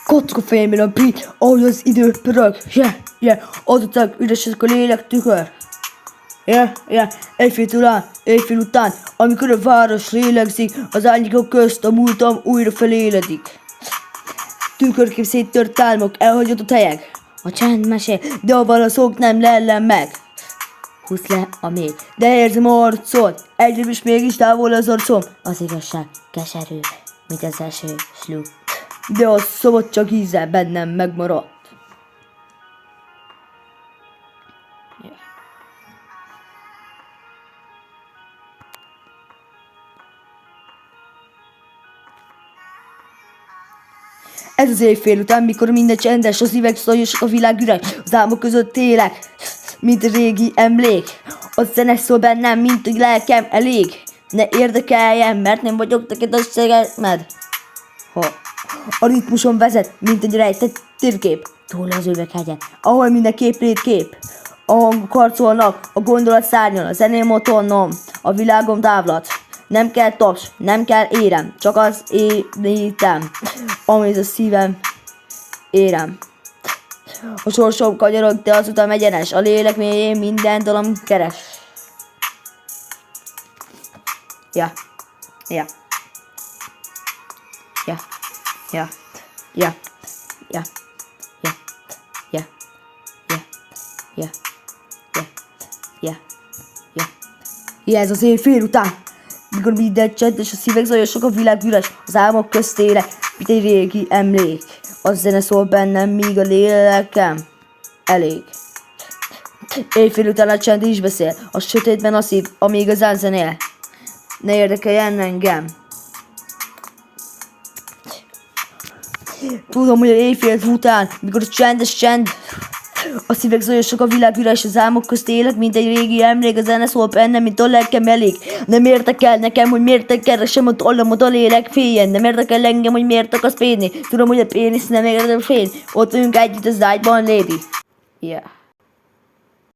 Kocka fejemben a beat, ahogy az idő pörög. Adottak üresek a lélek tükör. Éjfél után, amikor a város lélegzik, az árnyékok közt a múltam újra feléledik. Tükörkép széttört álmok, elhagyott helyek. A csend mesél, de a válaszok nem lellem meg. Húsz le a még, de érzem a arcon, egyre is mégis távol az arcom. Az igazság keserű, mint az eső slug, de a szabadság íze bennem megmaradt. Ez az éjfél után, mikor minden csendes, a szívek szoljosak, a világ üres, az álmok között élek, mint a régi emlék. A zene szól bennem, mint a lelkem elég. Ne érdekeljen, mert nem vagyok neked a szeged. A ritmuson vezet, mint egy rejtett térkép. Túl az üveghegyen, ahol minden kép létkép. A hangok harcolnak, a gondolat szárnyal, a zeném otthonom, a világom távlat. Nem kell taps, nem kell érem, csak az érítem, amit a szívem érem. A sorsom kanyarog, de az utam egyenes, a lélek mélyén minden dalam keres. Ez az éjfél után, mikor minden csendes, a szívek zajosok, a világ üres, az álmok közt élek, mint egy régi emlék. A zene szól bennem, míg a lélekem elég. Éjfél után a csend is beszél, a sötétben a szív, ami igazán zenél. Ne érdekeljen engem. Tudom, hogy a éjfél után, mikor a csendes csend, a szívek zajosok, a világ üres, az álmok közt élek, mint egy régi emlék, a zene szól bennem, mint a lelkem elég. Nem érdekel nekem, hogy miért keresem a tollamot, a lélek féljen. Nem érdekel engem, hogy miért akarsz félni. Tudom, hogy a pénisz nem érdekel fél. Ott vagyunk együtt az ágyban, lady.